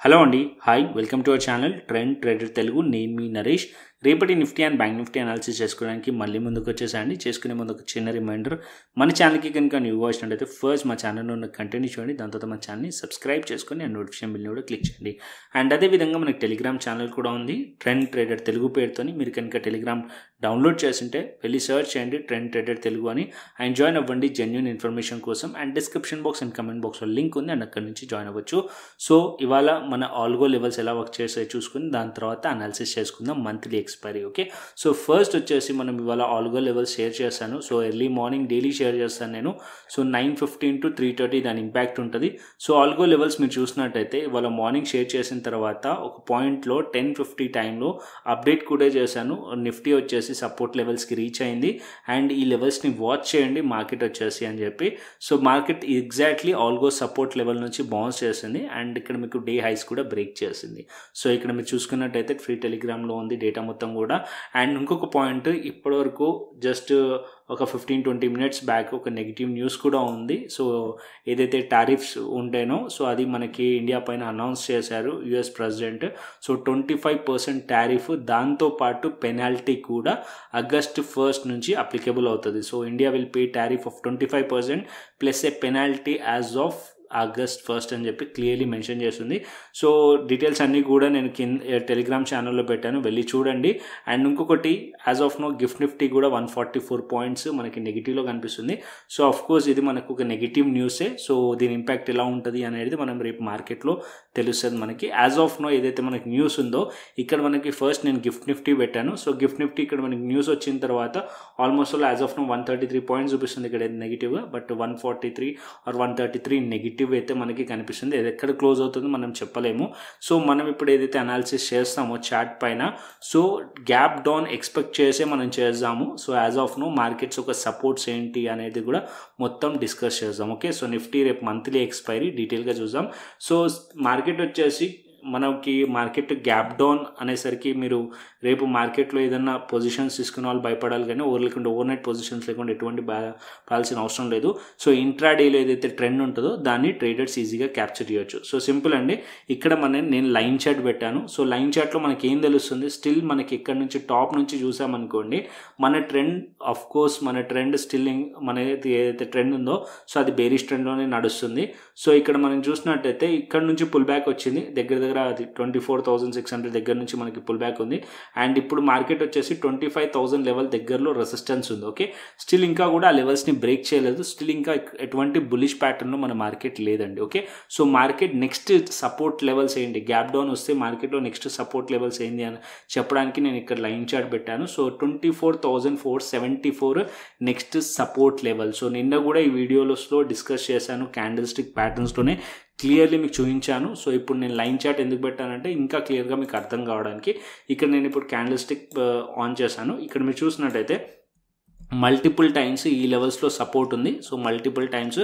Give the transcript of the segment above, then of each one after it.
Hello అండి, hi, welcome to our channel trend trader Telugu. నేను మీ నరేష్. రేపటి Nifty and bank Nifty analysis చేసుకోవడానికి మళ్ళీ ముందుకు వచ్చేసండి. చేసుకునే ముందు ఒక చిన్న రిమైండర్, మన ఛానల్కి కనుక న్యూ వచ్చినట్టయితే ఫస్ట్ మా ఛానల్లో ఉన్న కంటెంట్ చూడండి, దాని తర్వాత మా ఛానల్ని సబ్స్క్రైబ్ చేసుకొని అండ్ నోటిఫికేషన్ బిల్ని కూడా క్లిక్ చేయండి. అండ్ అదేవిధంగా మనకి టెలిగ్రామ్ ఛానల్ కూడా ఉంది, ట్రెండ్ ట్రేడర్ తెలుగు పేరుతోని. మీరు కనుక టెలిగ్రామ్ డౌన్లోడ్ చేస్తుంటే వెళ్ళి సర్చ్ చేయండి ట్రెండ్ ట్రేడర్ తెలుగు అని, అండ్ జాయిన్ అవ్వండి జెన్యూన్ ఇన్ఫర్మేషన్ కోసం. And description box and comment బాక్స్లో లింక్ ఉంది, అండ్ అక్కడి నుంచి జాయిన్ అవ్వచ్చు. సో ఇవాళ మన ఆల్గో లెవెల్స్ ఎలా వర్క్ చేస్తాయో చూసుకుని దాని తర్వాత అనాలిసిస్ చేసుకుందాం monthly expiry. Okay, so first వచ్చేసి మనం ఇవాళ ఆల్గో లెవెల్స్ షేర్ చేస్తాను. So early morning daily share చేస్తాను నేను. సో 9:15 to 3:30 దాని ఇంపాక్ట్ ఉంటుంది. సో ఆల్గో లెవెల్స్ మీరు చూసినట్టయితే ఇవాళ మార్నింగ్ షేర్ చేసిన తర్వాత ఒక పాయింట్లో 10:50 టైంలో అప్డేట్ కూడా చేశాను. నిఫ్టీ వచ్చేసి సపోర్ట్ లెవెల్స్కి రీచ్ అయింది, అండ్ ఈ లెవెల్స్ని వాచ్ చేయండి మార్కెట్ వచ్చేసి అని చెప్పి. So market exactly algo support level నుంచి బౌన్స్ చేసింది, అండ్ ఇక్కడ మీకు డే హైస్ కూడా బ్రేక్ చేసింది. సో ఇక్కడ మీరు చూసుకున్నట్టయితే ఫ్రీ టెలిగ్రామ్లో ఉంది డేటా మొత్తం కూడా. అండ్ ఇంకొక పాయింట్, ఇప్పటివరకు జస్ట్ ఒక 15-20 మినిట్స్ బ్యాక్ ఒక నెగిటివ్ న్యూస్ కూడా ఉంది. సో ఏదైతే టారిఫ్స్ ఉంటేనో సో అది మనకి ఇండియా పైన అనౌన్స్ చేశారు యుఎస్ ప్రెసిడెంట్. సో 25% టారిఫ్, దాంతోపాటు పెనాల్టీ కూడా August 1st నుంచి అప్లికేబుల్ అవుతుంది. So India will pay tariff of 25% plus A penalty as of August 1st అని చెప్పి క్లియర్లీ మెన్షన్ చేస్తుంది. సో డీటెయిల్స్ అన్నీ కూడా నేను టెలిగ్రామ్ ఛానల్లో పెట్టాను, వెళ్ళి చూడండి. అండ్ ఇంకొకటి, as of now GIFT Nifty కూడా 144 పాయింట్స్ మనకి నెగిటివ్లో కనిపిస్తుంది. సో ఆఫ్ కోర్స్ ఇది మనకు ఒక నెగిటివ్ న్యూసే. సో దీని ఇంపాక్ట్ ఎలా ఉంటుంది అనేది మనం రేపు మార్కెట్లో తెలుస్తుంది మనకి. యాజ్ ఆఫ్ నో ఏదైతే మనకి న్యూస్ ఉందో ఇక్కడ మనకి ఫస్ట్ నేను గిఫ్ట్ నిఫ్టీ పెట్టాను. సో గిఫ్ట్ నిఫ్టీ ఇక్కడ మనకి న్యూస్ వచ్చిన తర్వాత almost as of now 133 points చూపిస్తుంది ఇక్కడ నెగిటివ్గా, బట్ 143 or 133 నెగిటివ్ అయితే మనకి కనిపిస్తుంది. ఇది ఎక్కడ క్లోజ్ అవుతుందో మనం చెప్పలేము. సో మనం ఇప్పుడు ఏదైతే అనాలిసిస్ చేస్తామో చార్ట్ పైన, సో గ్యాప్ డౌన్ ఎక్స్పెక్ట్ చేసే మనం చేద్దాము. So as of now markets ఒక సపోర్ట్స్ ఏంటి అనేది కూడా మొత్తం డిస్కస్ చేద్దాం. ఓకే, సో నిఫ్టీ రేపు మంత్లీ ఎక్స్పైరీ డీటెయిల్గా చూద్దాం. సో మార్కెట్ వచ్చేసి మనకి మార్కెట్ గ్యాప్ డౌన్ అనేసరికి మీరు రేపు మార్కెట్లో ఏదన్నా పొజిషన్స్ తీసుకున్న వాళ్ళు భయపడాలి, కానీ ఓవర్ నైట్ పొజిషన్స్ లేకుండా ఎటువంటి పడాల్సిన అవసరం లేదు. సో ఇంట్రాడేలో ఏదైతే ట్రెండ్ ఉంటుందో దాన్ని ట్రేడర్స్ ఈజీగా క్యాప్చర్ చేయొచ్చు. సో సింపుల్ అండి, ఇక్కడ నేను లైన్ చార్ట్ పెట్టాను. సో లైన్ చార్ట్లో మనకి ఏం తెలుస్తుంది, స్టిల్ మనకి ఇక్కడ నుంచి టాప్ నుంచి చూసామనుకోండి మన ట్రెండ్, ఆఫ్ కోర్స్ మన ట్రెండ్ స్టిల్ మన ఏదైతే ట్రెండ్ ఉందో సో అది బేరిష్ ట్రెండ్లోనే నడుస్తుంది. సో ఇక్కడ మనం చూసినట్టయితే ఇక్కడ నుంచి పుల్ బ్యాక్ వచ్చింది, దగ్గర అది 24,600 దగ్గర నుంచి మనకి పుల్ బ్యాక్ ఉంది. అండ్ ఇప్పుడు మార్కెట్ వచ్చేసి 25,000 లెవెల్ దగ్గరలో రెసిస్టెన్స్ ఉంది. ఓకే, స్టిల్ ఇంకా కూడా ఆ లెవెల్స్ని బ్రేక్ చేయలేదు, స్టిల్ ఇంకా ఎటువంటి బులిష్ ప్యాటర్న్లో మన మార్కెట్ లేదండి. Okay, so market next support levels ఏంటి, గ్యాప్ డౌన్ వస్తే మార్కెట్లో నెక్స్ట్ సపోర్ట్ లెవెల్స్ ఏంటి అని చెప్పడానికి నేను ఇక్కడ లైన్ చార్ట్ పెట్టాను. So 24,474 next support level. So నిన్న కూడా ఈ వీడియోలో డిస్కస్ చేశాను, క్యాండిల్ స్టిక్ ప్యాటర్న్స్లోనే క్లియర్లీ మీకు చూపించాను. సో ఇప్పుడు నేను లైన్ చార్ట్ ఎందుకు పెట్టానంటే ఇంకా క్లియర్గా మీకు అర్థం కావడానికి. ఇక్కడ నేను ఇప్పుడు క్యాండిల్ స్టిక్ ఆన్ చేశాను. ఇక్కడ మీరు చూసినట్టయితే మల్టిపుల్ టైమ్స్ ఈ లెవెల్స్లో సపోర్ట్ ఉంది. సో మల్టిపుల్ టైమ్స్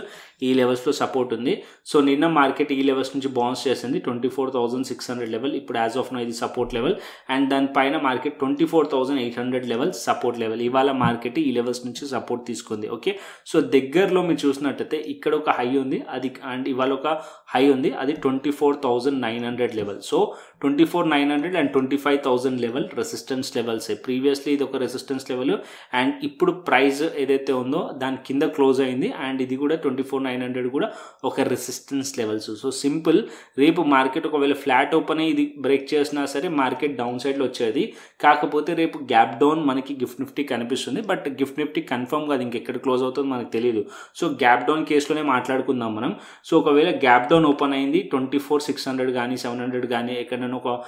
ఈ లెవెల్స్లో సపోర్ట్ ఉంది. సో నిన్న మార్కెట్ ఈ లెవెల్స్ నుంచి బౌన్స్ చేసింది 24,600 లెవెల్. ఇప్పుడు యాజ్ ఆఫ్ నో ఇది సపోర్ట్ లెవెల్, అండ్ దానిపైన మార్కెట్ 24,800 లెవెల్ సపోర్ట్ లెవెల్. ఇవాళ మార్కెట్ ఈ లెవెల్స్ నుంచి సపోర్ట్ తీసుకుంది. ఓకే, సో దగ్గరలో మీరు చూసినట్టయితే ఇక్కడ ఒక హై ఉంది, అది అండ్ ఇవాళ ఒక హై ఉంది, అది 24,900 level. So 24,900 and 25,000 level resistance levels. Previously ఇది ఒక రెసిస్టెన్స్ లెవెల్, అండ్ ఇప్పుడు ప్రైస్ ఏదైతే ఉందో దాని కింద క్లోజ్ అయింది, అండ్ ఇది కూడా 24,900 కూడా ఒక రెసిస్టెన్స్ లెవెల్స్. సో సింపుల్, రేపు మార్కెట్ ఒకవేళ ఫ్లాట్ ఓపెన్ అయ్యి ఇది బ్రేక్ చేసినా సరే మార్కెట్ డౌన్ సైడ్లో వచ్చేది. కాకపోతే రేపు గ్యాప్ డౌన్ మనకి గిఫ్ట్ నిఫ్టీ కనిపిస్తుంది, బట్ గిఫ్ట్ నిఫ్టీ కన్ఫర్మ్ కాదు, ఇంకెక్కడ క్లోజ్ అవుతుందో మనకు తెలియదు. సో గ్యాప్ డౌన్ కేసులోనే మాట్లాడుకుందాం మనం. సో ఒకవేళ గ్యాప్ డౌన్ ఓపెన్ అయింది 24,600 కానీ 700 కానీ ఎక్కడైనా ఒక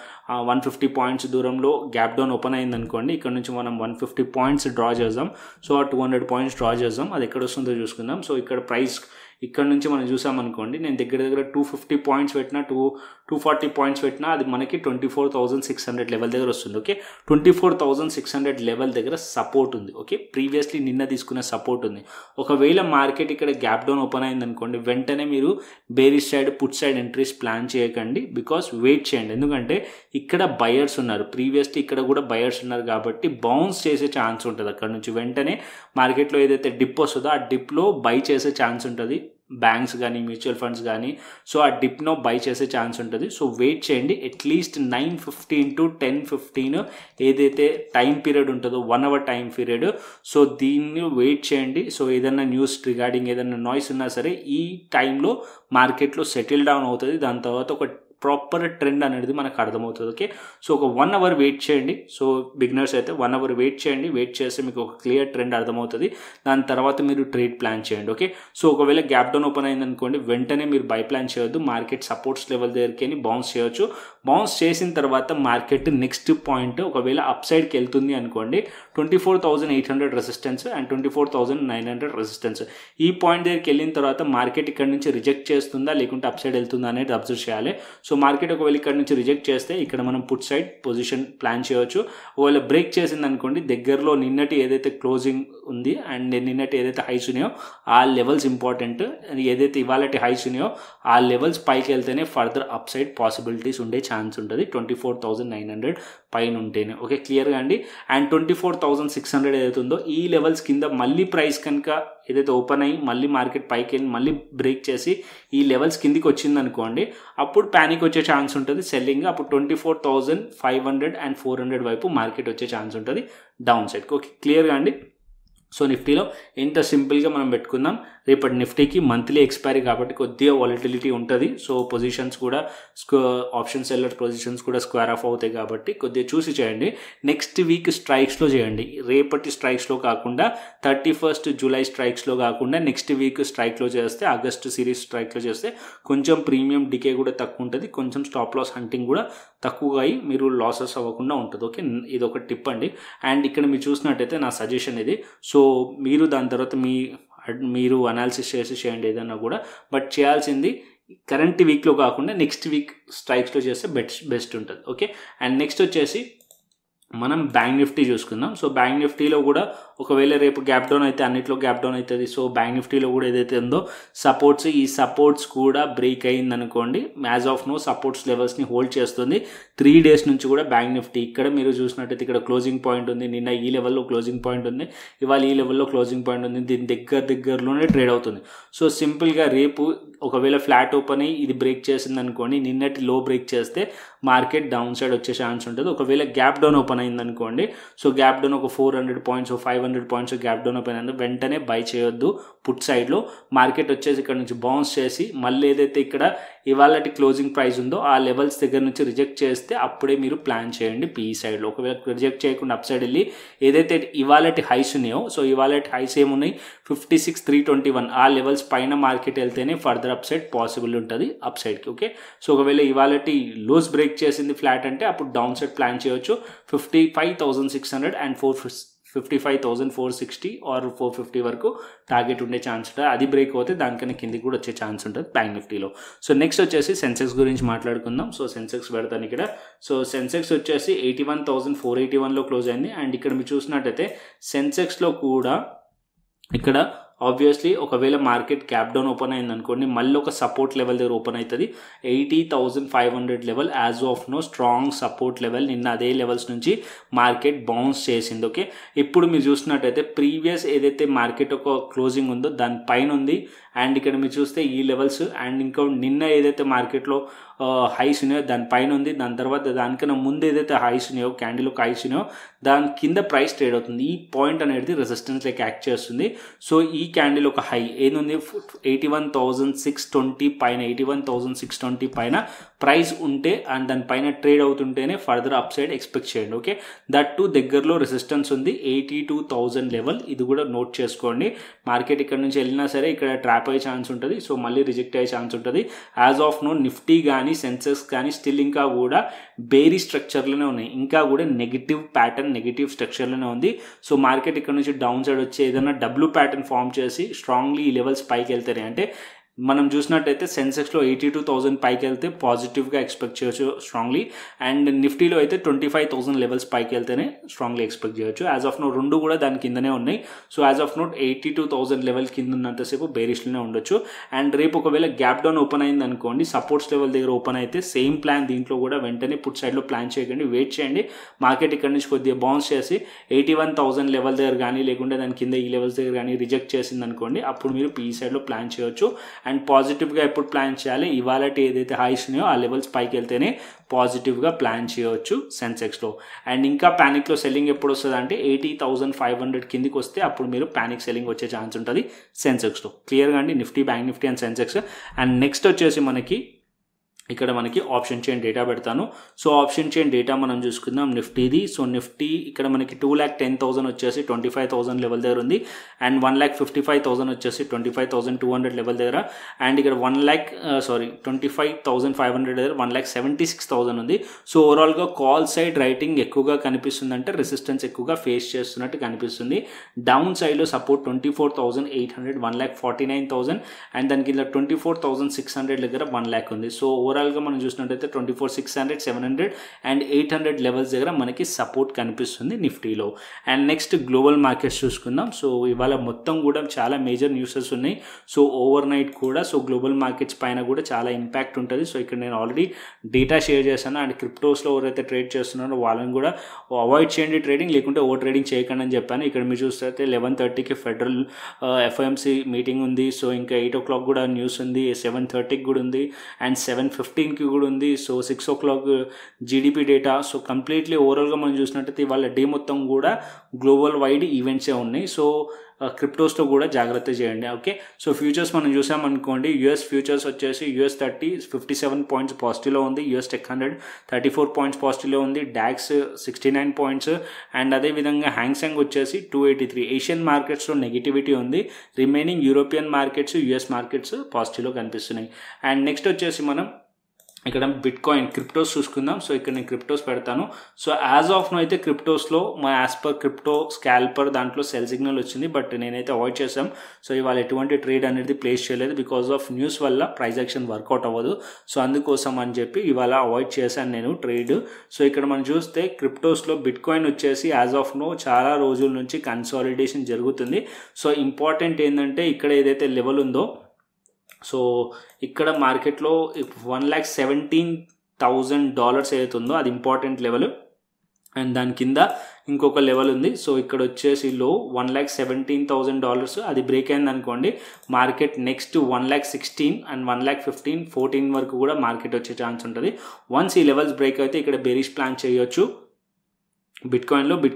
150 పాయింట్స్ దూరంలో గ్యాప్ డౌన్ ఓపెన్ అయింది అనుకోండి, ఇక్కడ నుంచి మనం 150 పాయింట్స్ డ్రా చేద్దాం. సో 200 పాయింట్స్ డ్రా చేద్దాం, అది ఎక్కడ వస్తుందో చూసుకుందాం. సో ఇక్కడ ప్రైస్ ఇక్కడ నుంచి మనం చూసామనుకోండి, నేను దగ్గర 250 పాయింట్స్ పెట్టినా 240 పాయింట్స్ పెట్టినా అది మనకి 24,600 లెవెల్ దగ్గర వస్తుంది. ఓకే, 24,600 లెవెల్ దగ్గర సపోర్ట్ ఉంది. ఓకే, ప్రీవియస్లీ నిన్న తీసుకున్న సపోర్ట్ ఉంది. ఒకవేళ మార్కెట్ ఇక్కడ గ్యాప్ డౌన్ ఓపెన్ అయింది అనుకోండి, వెంటనే మీరు bearish side put side entries plan చేయకండి, బికాస్ వెయిట్ చేయండి. ఎందుకంటే ఇక్కడ బయర్స్ ఉన్నారు, ప్రీవియస్లీ ఇక్కడ కూడా బయర్స్ ఉన్నారు కాబట్టి బౌన్స్ చేసే ఛాన్స్ ఉంటుంది. అక్కడ నుంచి వెంటనే మార్కెట్లో ఏదైతే డిప్ వస్తుందో ఆ డిప్లో బై చేసే ఛాన్స్ ఉంటుంది. బ్యాంక్స్ కానీ మ్యూచువల్ ఫండ్స్ కానీ సో ఆ డిప్ను బై చేసే ఛాన్స్ ఉంటుంది. సో వెయిట్ చేయండి. అట్లీస్ట్ 9:15 to 10:15 ఏదైతే టైం పీరియడ్ ఉంటుందో 1 hour టైం పీరియడ్, సో దీన్ని వెయిట్ చేయండి. సో ఏదైనా న్యూస్ రిగార్డింగ్ ఏదైనా నాయిస్ ఉన్నా సరే ఈ టైంలో మార్కెట్లో సెటిల్ డౌన్ అవుతుంది. దాని తర్వాత ఒక ప్రాపర్ ట్రెండ్ అనేది మనకు అర్థమవుతుంది. ఓకే, సో ఒక 1 hour వెయిట్ చేయండి. సో బిగినర్స్ అయితే 1 hour వెయిట్ చేయండి. వెయిట్ చేస్తే మీకు ఒక క్లియర్ ట్రెండ్ అర్థమవుతుంది. దాని తర్వాత మీరు ట్రేడ్ ప్లాన్ చేయండి. ఓకే, సో ఒకవేళ గ్యాప్ డౌన్ ఓపెన్ అయింది అనుకోండి, వెంటనే మీరు బై ప్లాన్ చేయొద్దు. మార్కెట్ సపోర్ట్స్ లెవెల్ దగ్గరికి బౌన్స్ చేయొచ్చు. బౌన్స్ చేసిన తర్వాత మార్కెట్ నెక్స్ట్ పాయింట్ ఒకవేళ అప్ సైడ్కి వెళ్తుంది అనుకోండి, 24,800 రెసిస్టెన్స్ అండ్ 24,900 రెసిస్టెన్స్. ఈ పాయింట్ దగ్గరికి వెళ్ళిన తర్వాత మార్కెట్ ఇక్కడ నుంచి రిజెక్ట్ చేస్తుందా లేకుంటే అప్ సైడ్ వెళ్తుందా అనేది అబ్జర్వ్ చేయాలి. సో మార్కెట్ ఒకవేళ ఇక్కడ నుంచి రిజెక్ట్ చేస్తే ఇక్కడ మనం పుట్ సైడ్ పొజిషన్ ప్లాన్ చేయవచ్చు. ఒకవేళ బ్రేక్ చేసింది అనుకోండి, దగ్గరలో నిన్నటి ఏదైతే క్లోజింగ్ ఉంది అండ్ నిన్నటి ఏదైతే హైస్ ఉన్నాయో ఆ లెవెల్స్ ఇంపార్టెంట్. ఏదైతే ఇవాళటి హైస్ ఉన్నాయో ఆ లెవెల్స్ పైకి వెళ్తేనే ఫర్దర్ అప్ సైడ్ పాసిబిలిటీస్ ఉండే ఛాన్స్ ఉంటుంది 24,900 పైన ఉంటేనే. ఓకే, క్లియర్గా అండి. అండ్ 24,600 ఏదైతే ఉందో ఈ లెవెల్స్ కింద మళ్ళీ ప్రైస్ కనుక ఏదైతే ఓపెన్ అయ్యి మళ్ళీ మార్కెట్ పైకి వెళ్ళి మళ్ళీ బ్రేక్ చేసి ఈ లెవెల్స్ కిందికి వచ్చింది అనుకోండి, అప్పుడు ప్యానిక్ వచ్చే ఛాన్స్ ఉంటుంది సెల్లింగ్. అప్పుడు 24,500 and 400 వైపు మార్కెట్ వచ్చే ఛాన్స్ ఉంటుంది డౌన్ సైడ్కి. ఓకే, క్లియర్గా అండి. సో నిఫ్టీలో ఇంత సింపుల్గా మనం పెట్టుకుందాం. రేపటి నిఫ్టీకి మంత్లీ ఎక్స్పైరీ కాబట్టి కొద్దిగా వాలటిలిటీ ఉంటుంది. సో పొజిషన్స్ కూడా ఆప్షన్ సెల్లర్ పొజిషన్స్ కూడా స్క్వేర్ ఆఫ్ అవుతాయి కాబట్టి కొద్దిగా చూసి చేయండి. నెక్స్ట్ వీక్ స్ట్రైక్స్లో చేయండి. రేపటి స్ట్రైక్స్లో కాకుండా 31st July స్ట్రైక్స్లో కాకుండా నెక్స్ట్ వీక్ స్ట్రైక్లో చేస్తే, ఆగస్ట్ సిరీస్ స్ట్రైక్లో చేస్తే కొంచెం ప్రీమియం డికే కూడా తక్కువ ఉంటుంది, కొంచెం స్టాప్ లాస్ హంటింగ్ కూడా తక్కువగా అయ్యి మీరు లాసెస్ అవ్వకుండా ఉంటుంది. ఓకే, ఇది ఒక టిప్ అండి. అండ్ ఇక్కడ మీరు చూసినట్టయితే నా సజెషన్ ఇది. సో మీరు దాని తర్వాత మీరు అనాలిసిస్ చేయండి ఏదన్నా కూడా. బట్ చేయాల్సింది కరెంట్ వీక్లో కాకుండా నెక్స్ట్ వీక్ స్ట్రైక్స్లో చేస్తే బెస్ట్ ఉంటుంది. ఓకే, అండ్ నెక్స్ట్ వచ్చేసి మనం బ్యాంక్ నిఫ్టీ చూసుకుందాం. సో బ్యాంక్ నిఫ్టీలో కూడా ఒకవేళ రేపు గ్యాప్ డౌన్ అయితే అన్నిట్లో గ్యాప్ డౌన్ అవుతుంది. సో బ్యాంక్ నిఫ్టీలో కూడా ఏదైతే ఉందో సపోర్ట్స్, ఈ సపోర్ట్స్ కూడా బ్రేక్ అయింది అనుకోండి, యాజ్ ఆఫ్ నో సపోర్ట్స్ లెవెల్స్ని హోల్డ్ చేస్తుంది 3 days నుంచి కూడా బ్యాంక్ నిఫ్టీ. ఇక్కడ మీరు చూసినట్టయితే ఇక్కడ క్లోజింగ్ పాయింట్ ఉంది, నిన్న ఈ లెవెల్లో క్లోజింగ్ పాయింట్ ఉంది, ఇవాళ ఈ లెవెల్లో క్లోజింగ్ పాయింట్ ఉంది, దీని దగ్గరలోనే ట్రేడ్ అవుతుంది. సో సింపుల్గా రేపు ఒకవేళ ఫ్లాట్ ఓపెన్ అయ్యి ఇది బ్రేక్ చేసింది అనుకోండి, నిన్నటి లో బ్రేక్ చేస్తే మార్కెట్ డౌన్ సైడ్ వచ్చే ఛాన్స్ ఉంటుంది. ఒకవేళ గ్యాప్ డౌన్ ఓపెన్ అయింది అనుకోండి, సో గ్యాప్ డౌన్ ఒక 400 points 500 points gap down open అయింది, వెంటనే బై చేయొద్దు. పుట్ సైడ్లో మార్కెట్ వచ్చేసి ఇక్కడ నుంచి బౌన్స్ చేసి మళ్ళీ ఏదైతే ఇక్కడ ఇవాళటి క్లోజింగ్ ప్రైస్ ఉందో ఆ లెవెల్స్ దగ్గర నుంచి రిజెక్ట్ చేస్తే అప్పుడే మీరు ప్లాన్ చేయండి పీఈ సైడ్లో. ఒకవేళ రిజెక్ట్ చేయకుండా అప్ సైడ్ వెళ్ళి ఏదైతే ఇవాళటి హైస్ ఉన్నాయో, సో ఇవాళటి హైస్ ఏమున్నాయి 56,321 ఆ లెవెల్స్ పైన మార్కెట్ వెళ్తేనే ఫర్దర్ అప్ సైడ్ పాసిబుల్ ఉంటుంది అప్ సైడ్కి. ఓకే, సో ఒకవేళ ఇవాళటి లోస్ బ్రేక్ చేసింది ఫ్లాట్ అంటే అప్పుడు డౌన్ సైడ్ ప్లాన్ చేయొచ్చు 55,600 and 55,460 or 450 వరకు టార్గెట్ ఉండే ఛాన్స్ ఉంటుంది. అది బ్రేక్ అవుతే దానికన్నా కిందికి కూడా వచ్చే ఛాన్స్ ఉంటుంది బ్యాంక్ నిఫ్టీలో. సో నెక్స్ట్ వచ్చేసి సెన్సెక్స్ గురించి మాట్లాడుకుందాం. సో సెన్సెక్స్ పెడతాను ఇక్కడ. సో సెన్సెక్స్ వచ్చేసి 81,481లో క్లోజ్ అయింది. అండ్ ఇక్కడ మీరు చూసినట్టయితే సెన్సెక్స్లో కూడా ఇక్కడ ఆబ్వియస్లీ ఒకవేళ మార్కెట్ గ్యాప్ డౌన్ ఓపెన్ అయింది అనుకోండి, మళ్ళీ ఒక సపోర్ట్ లెవెల్ దగ్గర ఓపెన్ అవుతుంది 80,500 level. As of now strong support level. నిన్న అదే లెవెల్స్ నుంచి మార్కెట్ బౌన్స్ చేసింది. ఓకే, ఇప్పుడు మీరు చూసినట్టయితే ప్రీవియస్ ఏదైతే మార్కెట్ ఒక క్లోజింగ్ ఉందో దాని పైన ఉంది. అండ్ ఇక్కడ మీరు చూస్తే ఈ లెవెల్స్ అండ్ ఇంకా నిన్న ఏదైతే మార్కెట్లో హైస్ ఉన్నాయో దానిపైన ఉంది. దాని తర్వాత దానికన్నా ముందు ఏదైతే హైస్ ఉన్నాయో క్యాండిల్ ఒక హైస్ ఉన్నాయో దాని కింద ప్రైస్ ట్రేడ్ అవుతుంది. ఈ పాయింట్ అనేది రెసిస్టెన్స్ లైక్ యాక్ట్ చేస్తుంది. సో ఈ క్యాండిల్ ఒక హై ఏముంది 81,620 పైన 81,620 పైన ప్రైస్ ఉంటే అండ్ దానిపైన ట్రేడ్ అవుతుంటేనే ఫర్దర్ అప్ సైడ్ ఎక్స్పెక్ట్ చేయండి. ఓకే, దట్ టు దగ్గరలో రెసిస్టెన్స్ ఉంది 82,000 లెవెల్. ఇది కూడా నోట్ చేసుకోండి. మార్కెట్ ఇక్కడ నుంచి వెళ్ళినా సరే ఇక్కడ ట్రాప్ అయ్యే ఛాన్స్ ఉంటుంది. సో మళ్ళీ రిజెక్ట్ అయ్యే ఛాన్స్ ఉంటుంది. యాజ్ ఆఫ్ నో నిఫ్టీ కానీ సెన్సెక్స్ కానీ స్టిల్ ఇంకా కూడా బేరీ స్ట్రక్చర్లోనే ఉన్నాయి, ఇంకా కూడా నెగిటివ్ ప్యాటర్న్ నెగిటివ్ స్ట్రక్చర్లోనే ఉంది. సో మార్కెట్ ఇక్కడ నుంచి డౌన్ సైడ్ వచ్చి ఏదైనా డబ్ల్యూ ప్యాటర్న్ ఫామ్ చేసి స్ట్రాంగ్లీ ఈ లెవెల్స్ పైకి వెళ్తాయి అంటే మనం చూసినట్టయితే సెన్సెక్స్లో 82,000 పైకి వెళ్తే పాజిటివ్గా ఎక్స్పెక్ట్ చేయొచ్చు స్ట్రాంగ్లీ, అండ్ నిఫ్టీలో అయితే 25,000 లెవెల్స్ పైకి వెళ్తేనే స్ట్రాంగ్లీ ఎక్స్పెక్ట్ చేయొచ్చు. యాజ్ ఆఫ్ నో రెండు కూడా దాని కిందనే ఉన్నాయి. So as of note 82,000 level కింద ఉన్నంతసేపు బేరిష్లోనే ఉండొచ్చు. అండ్ రేపు ఒకవేళ గ్యాప్ డౌన్ ఓపెన్ అయింది అనుకోండి, సపోర్ట్స్ లెవెల్ దగ్గర ఓపెన్ అయితే సేమ్ ప్లాన్ దీంట్లో కూడా వెంటనే పుట్ సైడ్లో ప్లాన్ చేయకండి, వెయిట్ చేయండి. మార్కెట్ ఇక్కడ నుంచి కొద్దిగా బౌన్స్ చేసి 81,000 లెవెల్ దగ్గర కానీ లేకుంటే దాని కింద ఈ లెవెల్స్ దగ్గర కానీ రిజెక్ట్ చేసింది అనుకోండి, అప్పుడు మీరు పీఈ సైడ్లో ప్లాన్ చేయొచ్చు. అండ్ పాజిటివ్గా ఎప్పుడు ప్లాన్ చేయాలి, ఇవాళ ఏదైతే హైస్ ఉన్నాయో ఆ లెవెల్స్ పైకి వెళ్తేనే పాజిటివ్గా ప్లాన్ చేయవచ్చు సెన్సెక్స్లో. అండ్ ఇంకా ప్యానిక్లో సెల్లింగ్ ఎప్పుడు వస్తుంది అంటే 80,500 కిందికి వస్తే అప్పుడు మీరు ప్యానిక్ సెల్లింగ్ వచ్చే ఛాన్స్ ఉంటుంది సెన్సెక్స్లో. క్లియర్గా అండి Nifty, bank Nifty and Sensex. And next వచ్చేసి మనకి ఇక్కడ మనకి ఆప్షన్ చైన్ డేటా పెడతాను. సో ఆప్షన్ చైన్ డేటా మనం చూసుకుందాం నిఫ్టీది. సో నిఫ్టీ ఇక్కడ మనకి 2,10,000 వచ్చేసి 25,000 లెవెల్ దగ్గర ఉంది. అండ్ 1,55,000 వచ్చేసి 25,200 లెవెల్ దగ్గర. అండ్ ఇక్కడ 25,500 దగ్గర 1,76,000 ఉంది. సో ఓవరాల్గా కాల్ సైడ్ రైటింగ్ ఎక్కువగా కనిపిస్తుంది, అంటే రెసిస్టెన్స్ ఎక్కువగా ఫేస్ చేస్తున్నట్టు కనిపిస్తుంది. డౌన్ సైడ్లో సపోర్ట్ 24,800, 1,49,000 అండ్ దానికి ఇలా 24,600 దగ్గర 1 lakh ఉంది. సో ఓవరాల్గా మనం చూసినట్టయితే 24,600, 700 అండ్ 800 లెవెల్స్ దగ్గర మనకి సపోర్ట్ కనిపిస్తుంది నిఫ్టీలో. అండ్ నెక్స్ట్ గ్లోబల్ మార్కెట్స్ చూసుకుందాం. సో ఇవాళ మొత్తం కూడా చాలా మేజర్ న్యూసెస్ ఉన్నాయి. సో ఓవర్ నైట్ కూడా సో గ్లోబల్ మార్కెట్స్ పైన కూడా చాలా ఇంపాక్ట్ ఉంటుంది. సో ఇక్కడ నేను ఆల్రెడీ డేటా షేర్ చేశాను. అండ్ క్రిప్టోస్లో ఎవరైతే ట్రేడ్ చేస్తున్నారో వాళ్ళని కూడా అవాయిడ్ చేయండి ట్రేడింగ్, లేకుంటే ఓవర్ ట్రేడింగ్ చేయకండి అని చెప్పాను. ఇక్కడ మీరు చూస్తే 11:30కి ఫెడరల్ ఎఫ్ఓఎంసీ మీటింగ్ ఉంది. సో ఇంకా 8 o'clock కూడా న్యూస్ ఉంది, 7:30కి కూడా ఉంది, అండ్ 7:15కి కూడా ఉంది. So 6 o'clock GDP data. So completely ఓవరాల్గా మనం చూసినట్టయితే ఇవాళ డే మొత్తం కూడా గ్లోబల్ వైడ్ ఈవెంట్సే ఉన్నాయి. సో క్రిప్టోస్లో కూడా జాగ్రత్త చేయండి. ఓకే, సో ఫ్యూచర్స్ మనం చూసామనుకోండి, యూఎస్ ఫ్యూచర్స్ వచ్చేసి US30 57 పాయింట్స్ పాజిటివ్లో ఉంది, US Tech 100 34 పాయింట్స్ పాజిటివ్లో ఉంది, డాక్స్ 69 పాయింట్స్ అండ్ అదేవిధంగా హ్యాంగ్సెంగ్ వచ్చేసి 283. ఏషియన్ మార్కెట్స్లో నెగిటివిటీ ఉంది, remaining European markets, US markets పాజిటివ్లో కనిపిస్తున్నాయి. అండ్ నెక్స్ట్ వచ్చేసి మనం ఇక్కడ బిట్ కాయిన్ క్రిప్టోస్ చూసుకుందాం. సో ఇక్కడ నేను క్రిప్టోస్ పెడతాను. సో యాజ్ ఆఫ్ నో అయితే క్రిప్టోస్లో మా యాజ్ పర్ క్రిప్టో స్కాల్పర్ దాంట్లో సెల్ సిగ్నల్ వచ్చింది, బట్ నేనైతే అవాయిడ్ చేసాం. సో ఇవాళ ఎటువంటి ట్రేడ్ అనేది ప్లేస్ చేయలేదు, బికాస్ ఆఫ్ న్యూస్ వల్ల ప్రైస్ యాక్షన్ వర్కౌట్ అవ్వదు. సో అందుకోసం అని చెప్పి ఇవాళ అవాయిడ్ చేశాను నేను ట్రేడ్. సో ఇక్కడ మనం చూస్తే క్రిప్టోస్లో బిట్ కాయిన్ వచ్చేసి యాజ్ ఆఫ్ నో చాలా రోజుల నుంచి కన్సాలిడేషన్ జరుగుతుంది. సో ఇంపార్టెంట్ ఏంటంటే ఇక్కడ ఏదైతే లెవెల్ ఉందో, సో ఇక్కడ మార్కెట్లో $1,17,000 ఏదైతుందో అది ఇంపార్టెంట్ లెవెల్. అండ్ దాని కింద ఇంకొక లెవెల్ ఉంది. సో ఇక్కడ వచ్చేసి లో $1,17,000 అది బ్రేక్ అయింది అనుకోండి, మార్కెట్ నెక్స్ట్ 1,16,000 అండ్ 1,15,000, 14 వరకు కూడా మార్కెట్ వచ్చే ఛాన్స్ ఉంటుంది. వన్స్ ఈ లెవెల్స్ బ్రేక్ అయితే ఇక్కడ బేరిష్ ప్లాన్ చేయొచ్చు. బిట్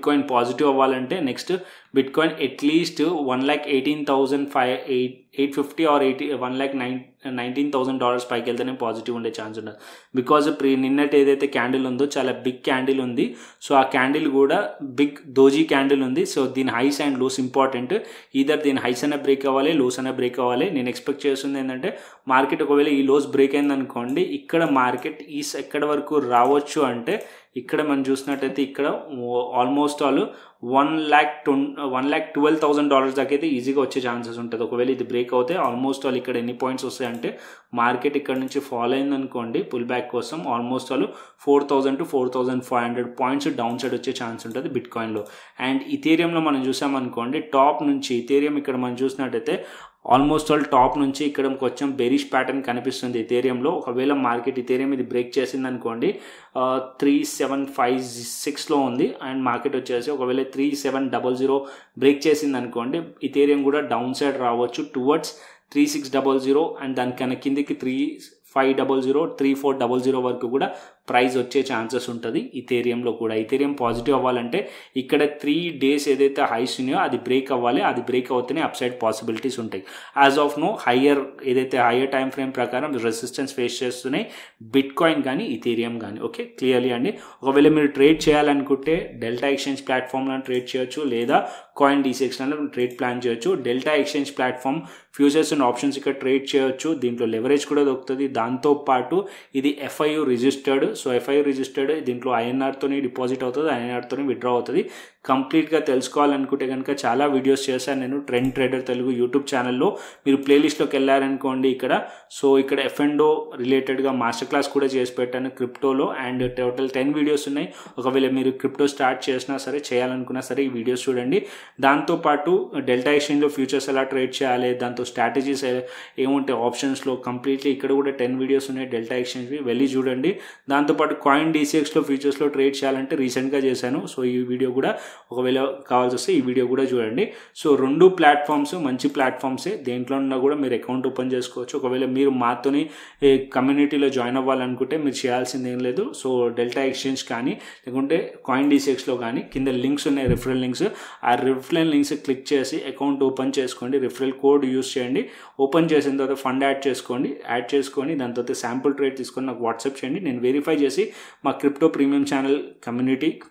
కాయిన్ పాజిటివ్ అవ్వాలంటే next bitcoin at least 1,18,850 or 1,19,000 పైకి వెళ్తేనే పాజిటివ్ ఉండే ఛాన్స్ ఉండదు. బికాజ్ నిన్నటి ఏదైతే క్యాండిల్ ఉందో చాలా బిగ్ క్యాండిల్ ఉంది. సో ఆ క్యాండిల్ కూడా బిగ్ దోజీ క్యాండిల్ ఉంది. సో దీని highs and lows important. Either దీని హైస్ అనే బ్రేక్ అవ్వాలి, లోస్ అనే బ్రేక్ అవ్వాలి. నేను ఎక్స్పెక్ట్ చేస్తుంది ఏంటంటే మార్కెట్ ఒకవేళ ఈ లోస్ బ్రేక్ అయింది అనుకోండి, ఇక్కడ మార్కెట్ ఎక్కడ వరకు రావచ్చు అంటే ఇక్కడ మనం చూసినట్టయితే ఇక్కడ ఆల్మోస్ట్ ఆల్ $1,12,000 దాకా అయితే ఈజీగా వచ్చే ఛాన్సెస్ ఉంటుంది. ఒకవేళ ఇది బ్రేక్ అవుతే ఆల్మోస్ట్ ఆల్ ఇక్కడ ఎన్ని పాయింట్స్ వస్తాయంటే మార్కెట్ ఇక్కడ నుంచి ఫాలో అయింది అనుకోండి పుల్ బ్యాక్ కోసం almost all 4,000 to 4,500 points down side వచ్చే ఛాన్స్ ఉంటుంది బిట్ కాయిన్లో. అండ్ ఇథేరియంలో మనం చూసామనుకోండి, టాప్ నుంచి ఇథేరియం ఇక్కడ మనం చూసినట్టయితే ఆల్మోస్ట్ ఆల్ టాప్ నుంచి ఇక్కడ కొంచెం బెరిష్ ప్యాటర్న్ కనిపిస్తుంది ఇథేరియంలో. ఒకవేళ మార్కెట్ ఇథేరియం ఇది బ్రేక్ చేసింది అనుకోండి 3,756లో ఉంది అండ్ మార్కెట్ వచ్చేసి ఒకవేళ 3,700 బ్రేక్ చేసింది అనుకోండి, ఇథేరియం కూడా డౌన్ సైడ్ రావచ్చు టువర్డ్స్ 3,600 అండ్ దానికన్నా కిందికి 3,500, 3,400 వరకు కూడా ప్రైస్ వచ్చే ఛాన్సెస్ ఉంటుంది ఇథేరియంలో కూడా. ఇథేరియం పాజిటివ్ అవ్వాలంటే ఇక్కడ 3 days ఏదైతే హైస్ ఉన్నాయో అది బ్రేక్ అవ్వాలి. అది బ్రేక్ అవుతేనే అప్ సైడ్ పాసిబిలిటీస్ ఉంటాయి. As of now higher time frame ప్రకారం రెసిస్టెన్స్ ఫేస్ చేస్తున్నాయి బిట్ కాయిన్ కానీ ఇథేరియం కానీ. ఓకే, క్లియర్లీ అండి. ఒకవేళ మీరు ట్రేడ్ చేయాలనుకుంటే డెల్టా ఎక్స్చేంజ్ ప్లాట్ఫామ్లో ట్రేడ్ చేయొచ్చు, లేదా కాయిన్ డీసీఎక్స్లో ట్రేడ్ ప్లాన్ చేయొచ్చు. Delta exchange platform futures and options ఇక్కడ ట్రేడ్ చేయొచ్చు. దీంట్లో లెవరేజ్ కూడా దొరుకుతుంది. దాంతోపాటు ఇది FIU registered. So FIU registered, దీంట్లో INR తోని డిపాజిట్ అవుతుంది, INR తోని విత్డ్రా అవుతుంది. కంప్లీట్గా తెలుసుకోవాలనుకుంటే కనుక చాలా వీడియోస్ చేశాను నేను ట్రెండ్ ట్రేడర్ తెలుగు యూట్యూబ్ ఛానల్లో. మీరు ప్లేలిస్ట్లోకి వెళ్ళారనుకోండి ఇక్కడ, సో ఇక్కడ F&O రిలేటెడ్గా మాస్టర్ క్లాస్ కూడా చేసి పెట్టాను క్రిప్టోలో, అండ్ టోటల్ 10 వీడియోస్ ఉన్నాయి. ఒకవేళ మీరు క్రిప్టో స్టార్ట్ చేసినా సరే, చేయాలనుకున్నా సరే ఈ వీడియోస్ చూడండి. దాంతోపాటు డెల్టా ఎక్స్చేంజ్లో ఫ్యూచర్స్ ఎలా ట్రేడ్ చేయాలి, దాంతో స్ట్రాటజీస్ ఏముంటాయి ఆప్షన్స్లో, కంప్లీట్లీ ఇక్కడ కూడా 10 వీడియోస్ ఉన్నాయి డెల్టా ఎక్స్చేంజ్వి, వెళ్ళి చూడండి. దాంతోపాటు కాయిన్ DCXలో ఫ్యూచర్స్లో ట్రేడ్ చేయాలంటే రీసెంట్గా చేశాను. సో ఈ వీడియో కూడా ఒకవేళ కావాల్సి వస్తే ఈ వీడియో కూడా చూడండి. సో 2 ప్లాట్ఫామ్స్ మంచి ప్లాట్ఫామ్సే, దేంట్లో ఉన్నా కూడా మీరు అకౌంట్ ఓపెన్ చేసుకోవచ్చు. ఒకవేళ మీరు మాతోని కమ్యూనిటీలో జాయిన్ అవ్వాలనుకుంటే మీరు చేయాల్సింది ఏం లేదు. సో డెల్టా ఎక్స్చేంజ్ కానీ లేకుంటే కాయిన్ DCXలో కానీ కింద లింక్స్ ఉన్నాయి, రిఫరల్ లింక్స్. ఆ రిఫరల్ లింక్స్ క్లిక్ చేసి అకౌంట్ ఓపెన్ చేసుకోండి, రిఫరల్ కోడ్ యూస్ చేయండి. ఓపెన్ చేసిన తర్వాత ఫండ్ యాడ్ చేసుకొని దాని తర్వాత శాంపుల్ ట్రేడ్ తీసుకొని నాకు వాట్సాప్ చేయండి. నేను వెరిఫై చేసి మా crypto premium channel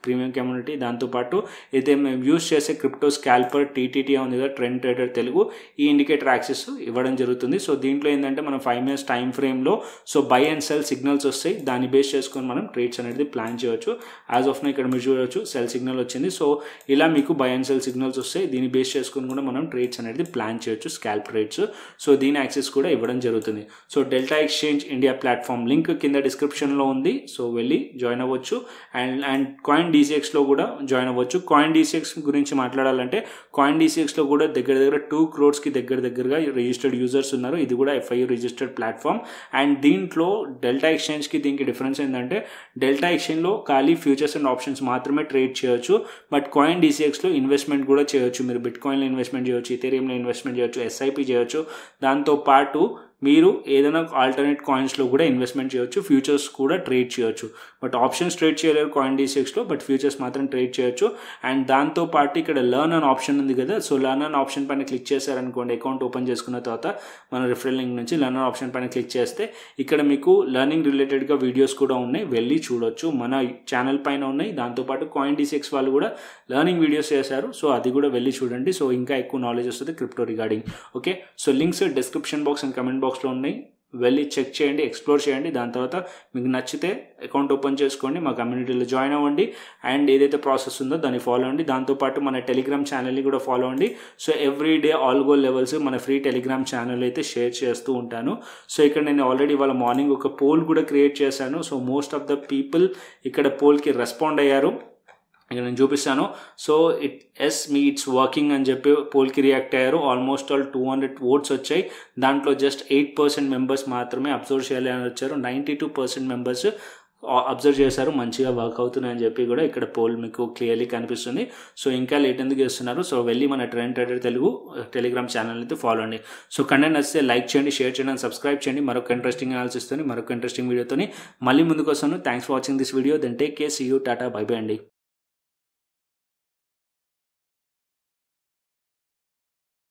premium community, దాంతోపాటు అయితే మేము యూస్ చేసే క్రిప్టో స్కాల్పర్ TTT ఉంది కదా, ట్రెండ్ ట్రేడర్ తెలుగు, ఈ ఇండికేటర్ యాక్సెస్ ఇవ్వడం జరుగుతుంది. సో దీంట్లో ఏంటంటే మనం 5 minutes టైం ఫ్రేమ్లో so by and cell signals వస్తాయి, దాన్ని బేస్ చేసుకొని మనం ట్రేడ్స్ అనేది ప్లాన్ చేయవచ్చు. యాజ్ ఆఫ్ నో ఇక్కడ మీరు చూడవచ్చు సెల్ సిగ్నల్ వచ్చింది. సో ఇలా మీకు బై అండ్ సెల్ సిగ్నల్స్ వస్తాయి, దీన్ని బేస్ చేసుకొని కూడా మనం ట్రేడ్స్ అనేది ప్లాన్ చేయొచ్చు, స్కాల్ప్ ట్రేడ్స్. సో దీని యాక్సెస్ కూడా ఇవ్వడం జరుగుతుంది. So delta exchange India platform link కింద డిస్క్రిప్షన్లో ఉంది, సో వెళ్ళి జాయిన్ అవ్వచ్చు. అండ్ కాయిన్ DCXలో కూడా జాయిన్ అవ్వచ్చు. కాయిన్ DCX గురించి మాట్లాడాలంటే కాయిన్ DCXలో కూడా దగ్గర 2 crores దగ్గరగా రిజిస్టర్డ్ యూజర్స్ ఉన్నారు. ఇది కూడా FIU రిజిస్టర్డ్ ప్లాట్ఫామ్. అండ్ దీంట్లో డెల్టా ఎక్స్చేంజ్కి దీనికి డిఫరెన్స్ ఏంటంటే డెల్టా ఎక్స్చేంజ్లో ఖాళీ ఫ్యూచర్స్ అండ్ ఆప్షన్స్ మాత్రమే ట్రేడ్ చేయొచ్చు, బట్ కాయిన్ DCXలో ఇన్వెస్ట్మెంట్ కూడా చేయొచ్చు. మీరు బిట్కాయిన్లో ఇన్వెస్ట్మెంట్ చేయొచ్చు, ఇథేరియంలో ఇన్వెస్ట్మెంట్ చేయొచ్చు, SIP చేయొచ్చు. దాంతోపాటు మీరు ఏదైనా ఆల్టర్నేట్ కాయిన్స్లో కూడా ఇన్వెస్ట్మెంట్ చేయొచ్చు, ఫ్యూచర్స్ కూడా ట్రేడ్ చేయొచ్చు. బట్ ఆప్షన్స్ ట్రేడ్ చేయలేరు కాయిన్ DCXలో, బట్ ఫ్యూచర్స్ మాత్రం ట్రేడ్ చేయొచ్చు. అండ్ దాంతోపాటు ఇక్కడ లర్న్ అన్ ఆప్షన్ ఉంది కదా, సో లర్న్ అన్ ఆప్షన్ పైన క్లిక్ చేశారనుకోండి, అకౌంట్ ఓపెన్ చేసుకున్న తర్వాత మన రిఫరల్ లింక్ నుంచి లర్న్ అన్ ఆప్షన్ పైన క్లిక్ చేస్తే ఇక్కడ మీకు లర్నింగ్ రిలేటెడ్గా వీడియోస్ కూడా ఉన్నాయి, వెళ్ళి చూడొచ్చు. మన ఛానల్ పైన ఉన్నాయి. దాంతోపాటు కాయిన్ DCX వాళ్ళు కూడా లర్నింగ్ వీడియోస్ చేశారు, సో అది కూడా వెళ్ళి చూడండి. సో ఇంకా ఎక్కువ నాలెడ్జ్ వస్తుంది crypto regarding. Okay, so links description box and comment బాక్స్లో ఉన్నాయి, వెళ్ళి చెక్ చేయండి, ఎక్స్ప్లోర్ చేయండి. దాని తర్వాత మీకు నచ్చితే అకౌంట్ ఓపెన్ చేసుకోండి, మా కమ్యూనిటీలో జాయిన్ అవ్వండి, అండ్ ఏదైతే ప్రాసెస్ ఉందో దాన్ని ఫాలో అవ్వండి. దాంతోపాటు మన టెలిగ్రామ్ ఛానల్ని కూడా ఫాలో అవ్వండి. So every day all goal levels మన ఫ్రీ టెలిగ్రామ్ ఛానల్ అయితే షేర్ చేస్తూ ఉంటాను. సో ఇక్కడ నేను ఆల్రెడీ వాళ్ళ మార్నింగ్ ఒక పోల్ కూడా క్రియేట్ చేశాను. So most of the people ఇక్కడ పోల్కి రెస్పాండ్ అయ్యారు. ఇక్కడ నేను చూపిస్తాను. సో ఇట్స్ వర్కింగ్ అని చెప్పి పోల్కి రియాక్ట్ అయ్యారు. ఆల్మోస్ట్ ఆల్ 200 votes వచ్చాయి. దాంట్లో జస్ట్ 8% మెంబర్స్ మాత్రమే అబ్జర్వ్ చేయాలి అని వచ్చారు. 92% మెంబర్స్ అబ్జర్వ్ చేశారు, మంచిగా వర్క్ అవుతున్నాయని చెప్పి కూడా ఇక్కడ పోల్ మీకు క్లియర్లీ కనిపిస్తుంది. సో ఇంకా లేట్ ఎందుకు చేస్తున్నారు? సో వెళ్ళి మన trend trader Telugu Telegram channel అయితే ఫాలో అండి. సో కంటెంట్ నచ్చితే లైక్ చేయండి, షేర్ చేయండి, సబ్స్క్రైబ్ చేయండి. మరొక ఇంట్రెస్టింగ్ అనాలిసిస్ తోని మరొక ఇంట్రెస్టింగ్ వీడియోతోని మళ్ళీ ముందుకు వస్తాను. Thanks for watching this video. Then take care, see you, టాటా, బై బై అండి.